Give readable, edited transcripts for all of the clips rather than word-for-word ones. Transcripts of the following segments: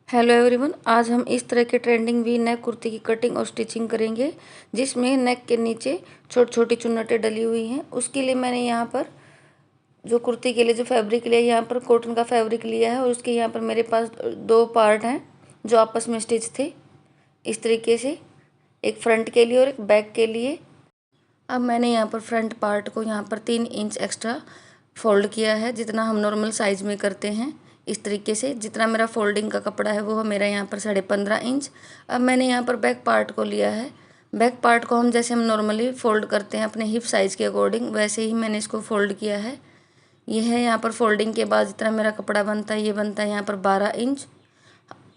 Hello everyone, आज हम इस तरह के ट्रेंडिंग वी नेक कुर्ती की कटिंग और स्टिचिंग करेंगे, जिसमें नेक के नीचे छोटी छोटी चुन्नटें डली हुई हैं। उसके लिए मैंने यहाँ पर जो कुर्ती के लिए जो फैब्रिक लिया है, यहाँ पर कॉटन का फैब्रिक लिया है और उसके यहाँ पर मेरे पास दो पार्ट हैं जो आपस में स्टिच थे इस तरीके से, एक फ्रंट के लिए और एक बैक के लिए। अब मैंने यहाँ पर फ्रंट पार्ट को यहाँ पर 3 इंच एक्स्ट्रा फोल्ड किया है, जितना हम नॉर्मल साइज में करते हैं। इस तरीके से जितना मेरा फोल्डिंग का कपड़ा है वो मेरा यहाँ पर 15.5 इंच। अब मैंने यहाँ पर बैक पार्ट को लिया है। बैक पार्ट को हम जैसे हम नॉर्मली फ़ोल्ड करते हैं अपने हिप साइज़ के अकॉर्डिंग, वैसे ही मैंने इसको फ़ोल्ड किया है। यह है यहाँ पर फोल्डिंग के बाद जितना मेरा कपड़ा बनता है, ये बनता है यहाँ पर 12 इंच।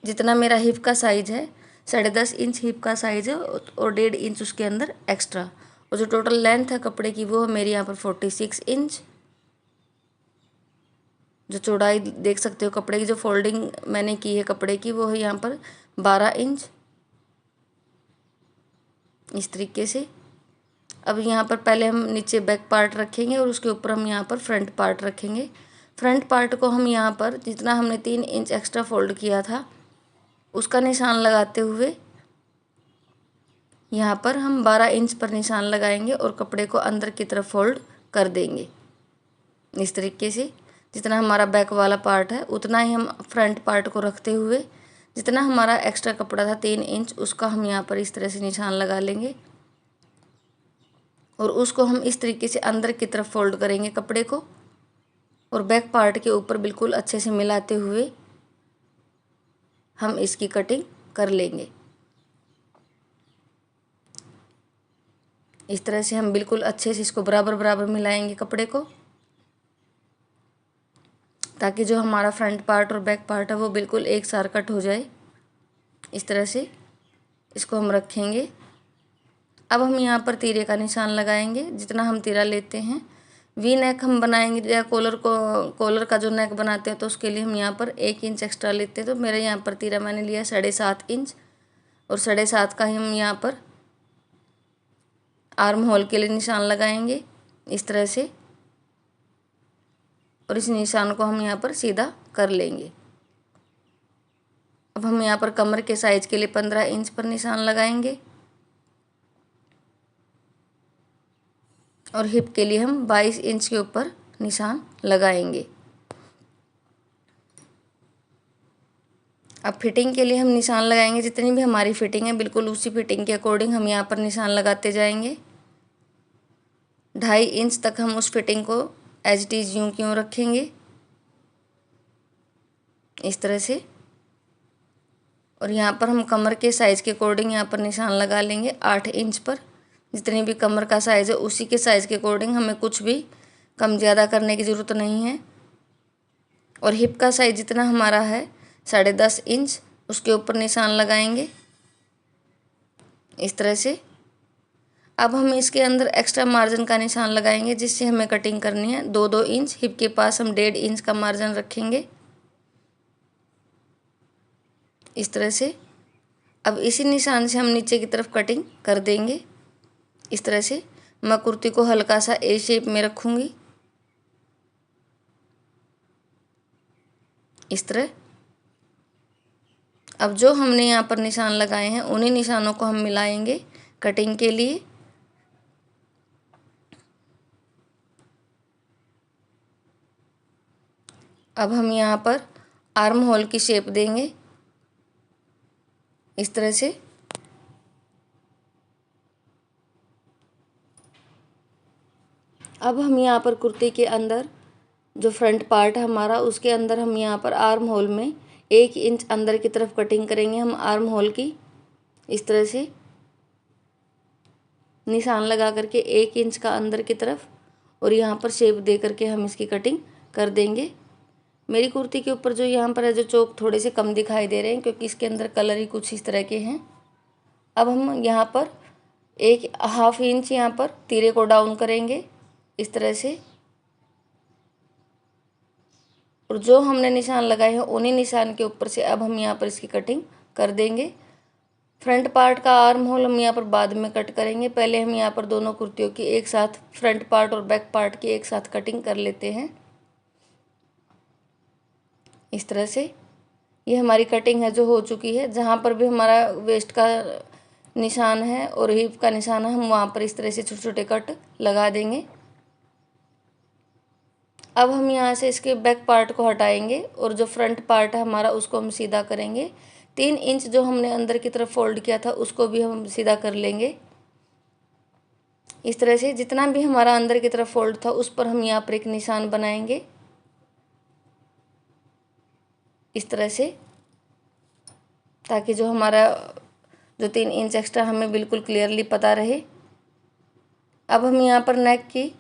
जितना मेरा हिप का साइज़ है 10.5 इंच हिप का साइज़ है और 1.5 इंच उसके अंदर एक्स्ट्रा, और जो टोटल लेंथ है कपड़े की वो मेरी यहाँ पर 46 इंच। जो चौड़ाई देख सकते हो कपड़े की, जो फोल्डिंग मैंने की है कपड़े की, वो है यहाँ पर 12 इंच इस तरीके से। अब यहाँ पर पहले हम नीचे बैक पार्ट रखेंगे और उसके ऊपर हम यहाँ पर फ्रंट पार्ट रखेंगे। फ्रंट पार्ट को हम यहाँ पर जितना हमने 3 इंच एक्स्ट्रा फोल्ड किया था उसका निशान लगाते हुए यहाँ पर हम 12 इंच पर निशान लगाएंगे और कपड़े को अंदर की तरफ फोल्ड कर देंगे इस तरीके से। जितना हमारा बैक वाला पार्ट है उतना ही हम फ्रंट पार्ट को रखते हुए जितना हमारा एक्स्ट्रा कपड़ा था 3 इंच, उसका हम यहाँ पर इस तरह से निशान लगा लेंगे और उसको हम इस तरीके से अंदर की तरफ फोल्ड करेंगे कपड़े को, और बैक पार्ट के ऊपर बिल्कुल अच्छे से मिलाते हुए हम इसकी कटिंग कर लेंगे। इस तरह से हम बिल्कुल अच्छे से इसको बराबर बराबर मिलाएंगे कपड़े को, ताकि जो हमारा फ्रंट पार्ट और बैक पार्ट है वो बिल्कुल एक साथ कट हो जाए। इस तरह से इसको हम रखेंगे। अब हम यहाँ पर तीरे का निशान लगाएंगे। जितना हम तीरा लेते हैं, वी नेक हम बनाएंगे या कॉलर का जो नेक बनाते हैं तो उसके लिए हम यहाँ पर 1 इंच एक्स्ट्रा लेते हैं। तो मेरे यहाँ पर तीरा मैंने लिया 7.5 इंच, और 7.5 का ही हम यहाँ पर आर्म होल के लिए निशान लगाएंगे इस तरह से, और इस निशान को हम यहाँ पर सीधा कर लेंगे। अब हम यहाँ पर कमर के साइज के लिए 15 इंच पर निशान लगाएंगे और हिप के लिए हम 22 इंच के ऊपर निशान लगाएंगे। अब फिटिंग के लिए हम निशान लगाएंगे। जितनी भी हमारी फिटिंग है बिल्कुल उसी फिटिंग के अकॉर्डिंग हम यहाँ पर निशान लगाते जाएंगे। 2.5 इंच तक हम उस फिटिंग को एज इट इज़ यूँ क्यों रखेंगे इस तरह से, और यहाँ पर हम कमर के साइज़ के अकॉर्डिंग यहाँ पर निशान लगा लेंगे 8 इंच पर। जितनी भी कमर का साइज़ है उसी के साइज़ के अकॉर्डिंग, हमें कुछ भी कम ज़्यादा करने की ज़रूरत नहीं है। और हिप का साइज़ जितना हमारा है 10.5 इंच, उसके ऊपर निशान लगाएंगे इस तरह से। अब हम इसके अंदर एक्स्ट्रा मार्जिन का निशान लगाएंगे जिससे हमें कटिंग करनी है 2-2 इंच। हिप के पास हम 1.5 इंच का मार्जिन रखेंगे इस तरह से। अब इसी निशान से हम नीचे की तरफ कटिंग कर देंगे इस तरह से। मैं कुर्ती को हल्का सा ए शेप में रखूँगी इस तरह। अब जो हमने यहाँ पर निशान लगाए हैं उन्हीं निशानों को हम मिलाएंगे कटिंग के लिए। अब हम यहाँ पर आर्म होल की शेप देंगे इस तरह से। अब हम यहाँ पर कुर्ती के अंदर जो फ्रंट पार्ट है हमारा, उसके अंदर हम यहाँ पर आर्म होल में 1 इंच अंदर की तरफ कटिंग करेंगे हम आर्म होल की इस तरह से। निशान लगा करके 1 इंच का अंदर की तरफ, और यहाँ पर शेप दे करके हम इसकी कटिंग कर देंगे। मेरी कुर्ती के ऊपर जो यहाँ पर है जो चौक थोड़े से कम दिखाई दे रहे हैं क्योंकि इसके अंदर कलर ही कुछ इस तरह के हैं। अब हम यहाँ पर 1/2 इंच यहाँ पर तीरे को डाउन करेंगे इस तरह से, और जो हमने निशान लगाए हैं उन्हीं निशान के ऊपर से अब हम यहाँ पर इसकी कटिंग कर देंगे। फ्रंट पार्ट का आर्म होल हम यहाँ पर बाद में कट करेंगे। पहले हम यहाँ पर दोनों कुर्तियों की एक साथ फ्रंट पार्ट और बैक पार्ट की एक साथ कटिंग कर लेते हैं इस तरह से। ये हमारी कटिंग है जो हो चुकी है। जहाँ पर भी हमारा वेस्ट का निशान है और हिप का निशान है, हम वहाँ पर इस तरह से छोटे छोटे कट लगा देंगे। अब हम यहाँ से इसके बैक पार्ट को हटाएंगे और जो फ्रंट पार्ट है हमारा उसको हम सीधा करेंगे। 3 इंच जो हमने अंदर की तरफ फोल्ड किया था उसको भी हम सीधा कर लेंगे। इस तरह से जितना भी हमारा अंदर की तरफ फोल्ड था उस पर हम यहाँ पर एक निशान बनाएंगे इस तरह से, ताकि जो हमारा जो 3 इंच एक्स्ट्रा हमें बिल्कुल क्लियरली पता रहे। अब हम यहाँ पर नेक की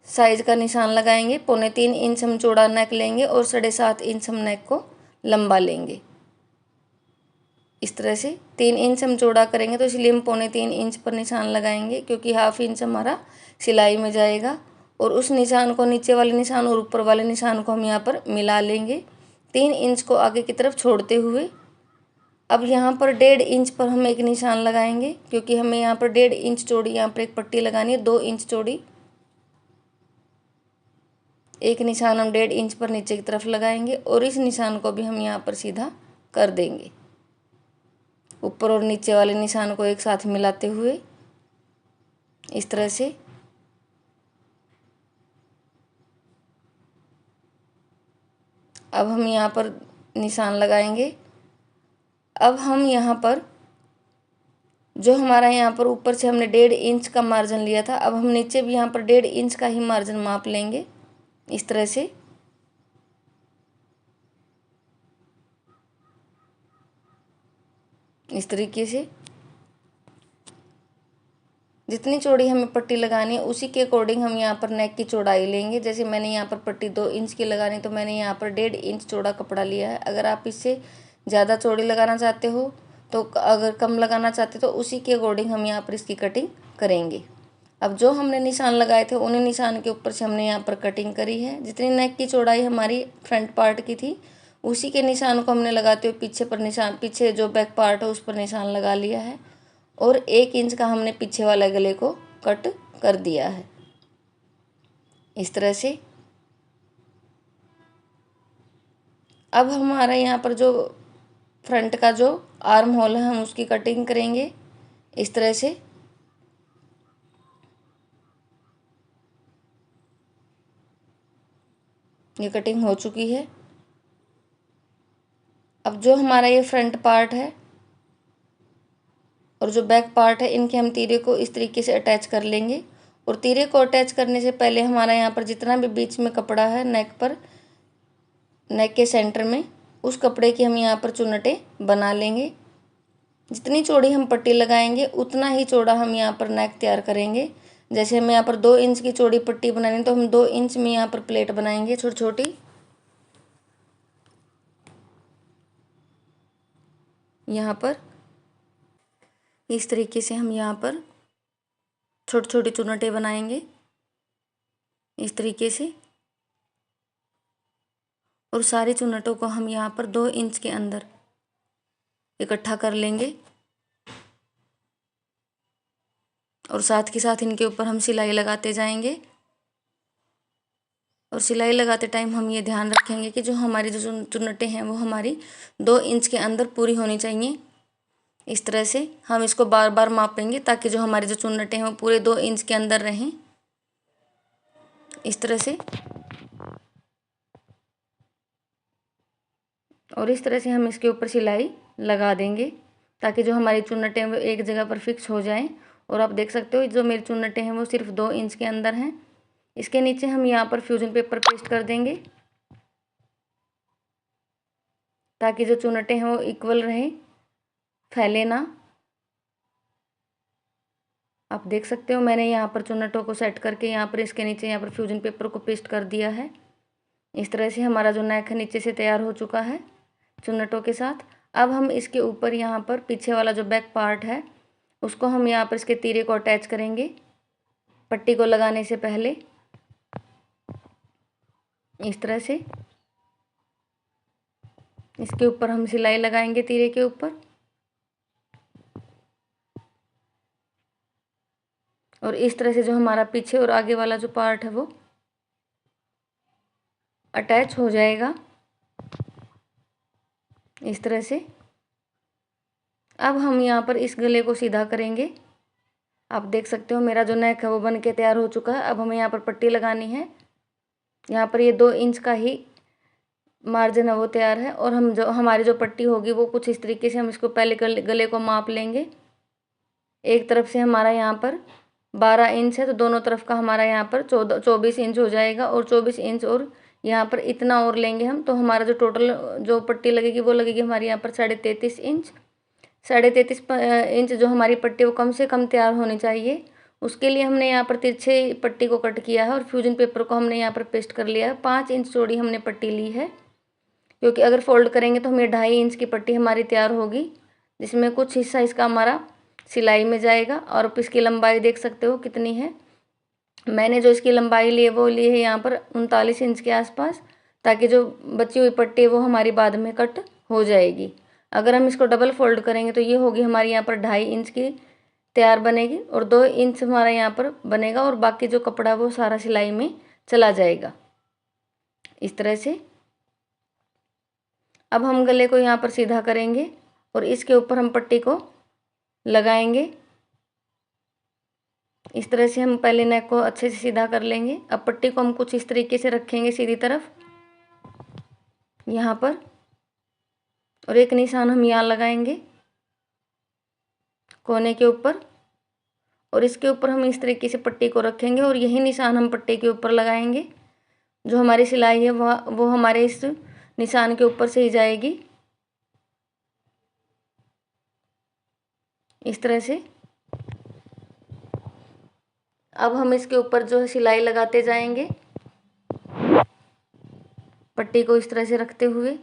साइज़ का निशान लगाएंगे। 3.25 इंच हम चौड़ा नेक लेंगे और 7.5 इंच हम नेक को लंबा लेंगे। इस तरह से 3 इंच हम चौड़ा करेंगे तो इसलिए हम 3.25 इंच पर निशान लगाएंगे, क्योंकि 1/2 इंच हमारा सिलाई में जाएगा। और उस निशान को, नीचे वाले निशान और ऊपर वाले निशान को हम यहाँ पर मिला लेंगे 3 इंच को आगे की तरफ छोड़ते हुए। अब यहाँ पर 1.5 इंच पर हम एक निशान लगाएंगे, क्योंकि हमें यहाँ पर 1.5 इंच चौड़ी यहाँ पर एक पट्टी लगानी है। 2 इंच चौड़ी एक निशान हम 1.5 इंच पर नीचे की तरफ लगाएंगे और इस निशान को भी हम यहाँ पर सीधा कर देंगे, ऊपर और नीचे वाले निशान को एक साथ मिलाते हुए इस तरह से। अब हम यहाँ पर निशान लगाएंगे। अब हम यहाँ पर जो हमारा यहाँ पर ऊपर से हमने 1.5 इंच का मार्जिन लिया था, अब हम नीचे भी यहाँ पर 1.5 इंच का ही मार्जिन माप लेंगे इस तरह से। इस तरीके से जितनी चौड़ी हमें पट्टी लगानी है उसी के अकॉर्डिंग हम यहाँ पर नेक की चौड़ाई लेंगे। जैसे मैंने यहाँ पर पट्टी 2 इंच की लगानी, तो मैंने यहाँ पर 1.5 इंच चौड़ा कपड़ा लिया है। अगर आप इससे ज़्यादा चौड़ी लगाना चाहते हो तो, अगर कम लगाना चाहते तो उसी के अकॉर्डिंग हम यहाँ पर इसकी कटिंग करेंगे। अब जो हमने निशान लगाए थे उन्हीं निशान के ऊपर से हमने यहाँ पर कटिंग करी है। जितनी नेक की चौड़ाई हमारी फ्रंट पार्ट की थी उसी के निशान को हमने लगाते हुए पीछे पर निशान, पीछे जो बैक पार्ट है उस पर निशान लगा लिया है और 1 इंच का हमने पीछे वाले गले को कट कर दिया है इस तरह से। अब हमारा यहाँ पर जो फ्रंट का जो आर्म होल है हम उसकी कटिंग करेंगे इस तरह से। ये कटिंग हो चुकी है। अब जो हमारा ये फ्रंट पार्ट है और जो बैक पार्ट है इनके हम तीरे को इस तरीके से अटैच कर लेंगे। और तीरे को अटैच करने से पहले हमारा यहाँ पर जितना भी बीच में कपड़ा है नेक पर, नेक के सेंटर में, उस कपड़े की हम यहाँ पर चुन्नटें बना लेंगे। जितनी चौड़ी हम पट्टी लगाएंगे उतना ही चौड़ा हम यहाँ पर नेक तैयार करेंगे। जैसे हमें यहाँ पर 2 इंच की चौड़ी पट्टी बनानी तो हम 2 इंच में यहाँ पर प्लेट बनाएंगे छोटी छोटी। यहाँ पर इस तरीके से हम यहाँ पर छोटी छोटी चुन्नटें बनाएंगे इस तरीके से। और सारी चुन्नटों को हम यहाँ पर 2 इंच के अंदर इकट्ठा कर लेंगे और साथ के साथ इनके ऊपर हम सिलाई लगाते जाएंगे। और सिलाई लगाते टाइम हम ये ध्यान रखेंगे कि जो हमारी जो चुन्नटें हैं वो हमारी 2 इंच के अंदर पूरी होनी चाहिए। इस तरह से हम इसको बार बार मापेंगे ताकि जो हमारी जो चुन्नटें हैं वो पूरे 2 इंच के अंदर रहें इस तरह से। और इस तरह से हम इसके ऊपर सिलाई लगा देंगे ताकि जो हमारी चुन्नटें वो एक जगह पर फिक्स हो जाएं। और आप देख सकते हो जो मेरी चुन्नटें हैं वो सिर्फ 2 इंच के अंदर हैं। इसके नीचे हम यहाँ पर फ्यूजन पेपर पेस्ट कर देंगे ताकि जो चुन्नटें हैं वो इक्वल रहें, फैले ना। आप देख सकते हो मैंने यहाँ पर चुन्नटों को सेट करके यहाँ पर इसके नीचे यहाँ पर फ्यूजन पेपर को पेस्ट कर दिया है। इस तरह से हमारा जो नेक है नीचे से तैयार हो चुका है चुन्नटों के साथ। अब हम इसके ऊपर यहाँ पर पीछे वाला जो बैक पार्ट है उसको हम यहाँ पर इसके तीरे को अटैच करेंगे पट्टी को लगाने से पहले इस तरह से। इसके ऊपर हम सिलाई लगाएंगे तीरे के ऊपर और इस तरह से जो हमारा पीछे और आगे वाला जो पार्ट है वो अटैच हो जाएगा इस तरह से। अब हम यहाँ पर इस गले को सीधा करेंगे। आप देख सकते हो मेरा जो नेक है वो बन के तैयार हो चुका है। अब हमें यहाँ पर पट्टी लगानी है। यहाँ पर ये 2 इंच का ही मार्जिन है वो तैयार है, और हम जो हमारी जो पट्टी होगी वो कुछ इस तरीके से हम इसको पहले गले को माप लेंगे। एक तरफ से हमारा यहाँ पर 12 इंच है, तो दोनों तरफ का हमारा यहाँ पर 24 इंच हो जाएगा, और 24 इंच और यहाँ पर इतना और लेंगे हम, तो हमारा जो टोटल जो पट्टी लगेगी वो लगेगी हमारी यहाँ पर 33.5 इंच। 33.5 इंच जो हमारी पट्टी वो कम से कम तैयार होनी चाहिए। उसके लिए हमने यहाँ पर तिरछे पट्टी को कट किया है और फ्यूजन पेपर को हमने यहाँ पर पेस्ट कर लिया है। 5 इंच चौड़ी हमने पट्टी ली है, क्योंकि अगर फोल्ड करेंगे तो हमें 2.5 इंच की पट्टी हमारी तैयार होगी, जिसमें कुछ हिस्सा इसका हमारा सिलाई में जाएगा। और आप इसकी लंबाई देख सकते हो कितनी है। मैंने जो इसकी लंबाई ली है वो ली है यहाँ पर 39 इंच के आसपास, ताकि जो बची हुई पट्टी वो हमारी बाद में कट हो जाएगी। अगर हम इसको डबल फोल्ड करेंगे तो ये होगी हमारी यहाँ पर 2.5 इंच की तैयार बनेगी, और 2 इंच हमारा यहाँ पर बनेगा, और बाकी जो कपड़ा वो सारा सिलाई में चला जाएगा इस तरह से। अब हम गले को यहाँ पर सीधा करेंगे और इसके ऊपर हम पट्टी को लगाएंगे। इस तरह से हम पहले नेक को अच्छे से सीधा कर लेंगे। अब पट्टी को हम कुछ इस तरीके से रखेंगे सीधी तरफ यहाँ पर, और एक निशान हम यहाँ लगाएंगे कोने के ऊपर, और इसके ऊपर हम इस तरीके से पट्टी को रखेंगे, और यही निशान हम पट्टी के ऊपर लगाएंगे। जो हमारी सिलाई है वो हमारे इस निशान के ऊपर से ही जाएगी इस तरह से। अब हम इसके ऊपर जो है सिलाई लगाते जाएंगे पट्टी को इस तरह से रखते हुए।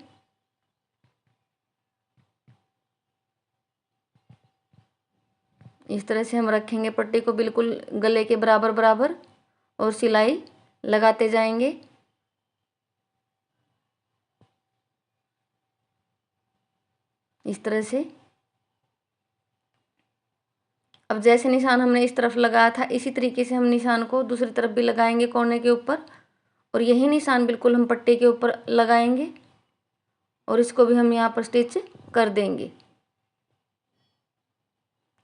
इस तरह से हम रखेंगे पट्टी को बिल्कुल गले के बराबर बराबर, और सिलाई लगाते जाएंगे इस तरह से। अब जैसे निशान हमने इस तरफ लगाया था इसी तरीके से हम निशान को दूसरी तरफ भी लगाएंगे कोने के ऊपर, और यही निशान बिल्कुल हम पट्टी के ऊपर लगाएंगे, और इसको भी हम यहाँ पर स्टिच कर देंगे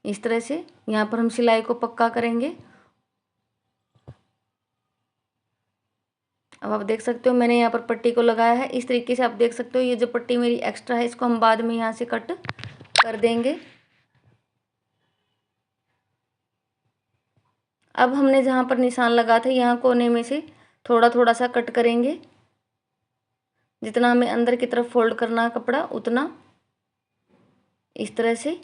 इस तरह से। यहाँ पर हम सिलाई को पक्का करेंगे। अब आप देख सकते हो मैंने यहाँ पर पट्टी को लगाया है इस तरीके से। आप देख सकते हो ये जो पट्टी मेरी एक्स्ट्रा है इसको हम बाद में यहाँ से कट कर देंगे। अब हमने जहाँ पर निशान लगा था यहाँ कोने में से थोड़ा थोड़ा सा कट करेंगे, जितना हमें अंदर की तरफ फोल्ड करना है कपड़ा उतना, इस तरह से।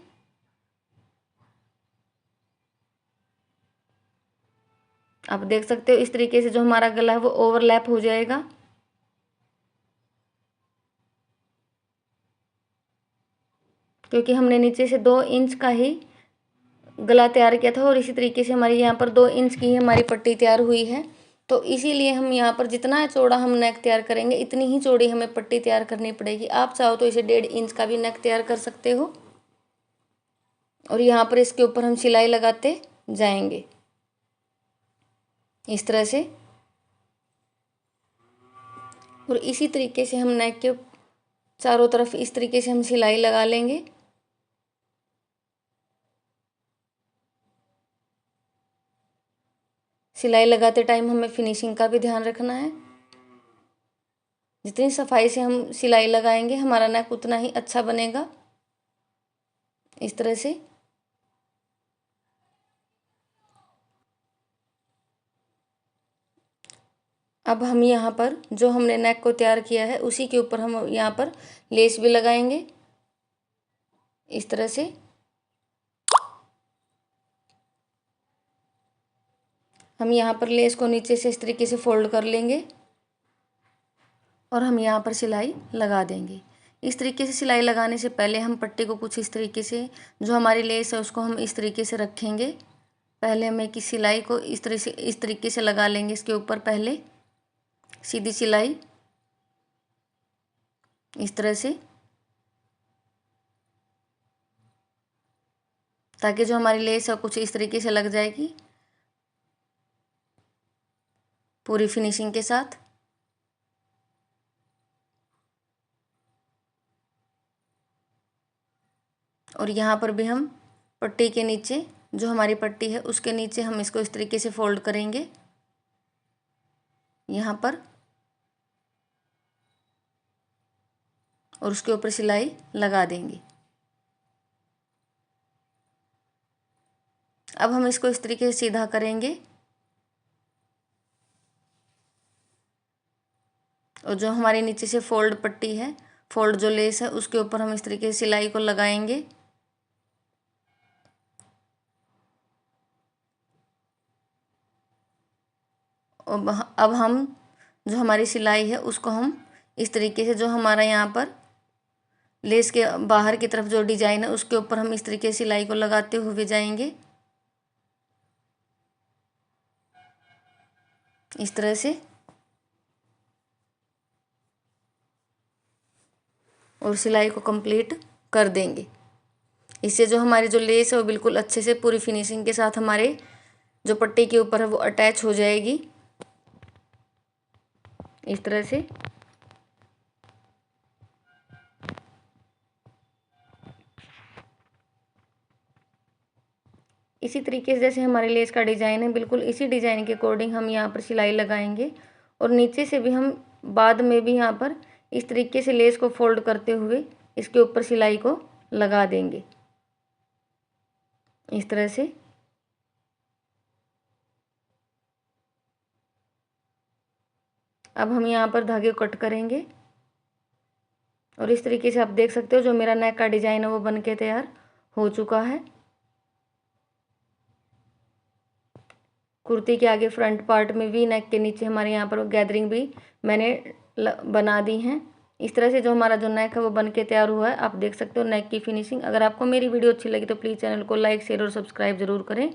आप देख सकते हो इस तरीके से जो हमारा गला है वो ओवरलैप हो जाएगा। क्योंकि हमने नीचे से 2 इंच का ही गला तैयार किया था, और इसी तरीके से हमारी यहाँ पर 2 इंच की हमारी पट्टी तैयार हुई है। तो इसीलिए हम यहाँ पर जितना चौड़ा हम नेक तैयार करेंगे इतनी ही चौड़ी हमें पट्टी तैयार करनी पड़ेगी। आप चाहो तो इसे 1.5 इंच का भी नेक तैयार कर सकते हो, और यहाँ पर इसके ऊपर हम सिलाई लगाते जाएंगे इस तरह से। और इसी तरीके से हम नेक के चारों तरफ इस तरीके से हम सिलाई लगा लेंगे। सिलाई लगाते टाइम हमें फिनिशिंग का भी ध्यान रखना है। जितनी सफाई से हम सिलाई लगाएंगे हमारा नेक उतना ही अच्छा बनेगा इस तरह से। अब हम यहाँ पर जो हमने नेक को तैयार किया है उसी के ऊपर हम यहाँ पर लेस भी लगाएंगे इस तरह से। हम यहाँ पर लेस को नीचे से इस तरीके से फोल्ड कर लेंगे, और हम यहाँ पर सिलाई लगा देंगे। इस तरीके से सिलाई लगाने से पहले हम पट्टी को कुछ इस तरीके से, जो हमारी लेस है उसको हम इस तरीके से रखेंगे। पहले हम एक सिलाई को इस तरीके से लगा लेंगे इसके ऊपर, पहले सीधी सिलाई इस तरह से, ताकि जो हमारी लेस है कुछ इस तरीके से लग जाएगी पूरी फिनिशिंग के साथ। और यहाँ पर भी हम पट्टी के नीचे, जो हमारी पट्टी है उसके नीचे हम इसको इस तरीके से फोल्ड करेंगे यहाँ पर, और उसके ऊपर सिलाई लगा देंगे। अब हम इसको इस तरीके से सीधा करेंगे और जो हमारे नीचे से फोल्ड पट्टी है, फोल्ड जो लेस है, उसके ऊपर हम इस तरीके से सिलाई को लगाएंगे। अब हम जो हमारी सिलाई है उसको हम इस तरीके से, जो हमारा यहाँ पर लेस के बाहर की तरफ जो डिजाइन है उसके ऊपर हम इस तरीके से सिलाई को लगाते हुए जाएंगे, इस तरह से, और सिलाई को कंप्लीट कर देंगे। इससे जो हमारी जो लेस है वो बिल्कुल अच्छे से पूरी फिनिशिंग के साथ हमारे जो पट्टी के ऊपर है वो अटैच हो जाएगी, इस तरह से। इसी तरीके से जैसे हमारे लेस का डिज़ाइन है, बिल्कुल इसी डिज़ाइन के अकॉर्डिंग हम यहाँ पर सिलाई लगाएंगे और नीचे से भी हम बाद में भी यहाँ पर इस तरीके से लेस को फोल्ड करते हुए इसके ऊपर सिलाई को लगा देंगे, इस तरह से। अब हम यहाँ पर धागे को कट करेंगे और इस तरीके से आप देख सकते हो जो मेरा नेक का डिज़ाइन है वो बन के तैयार हो चुका है। कुर्ती के आगे फ्रंट पार्ट में वी नेक के नीचे हमारे यहाँ पर गैदरिंग भी मैंने बना दी हैं। इस तरह से जो हमारा जो नेक है वो बन के तैयार हुआ है, आप देख सकते हो नेक की फिनिशिंग। अगर आपको मेरी वीडियो अच्छी लगी तो प्लीज़ चैनल को लाइक, शेयर और सब्सक्राइब जरूर करें।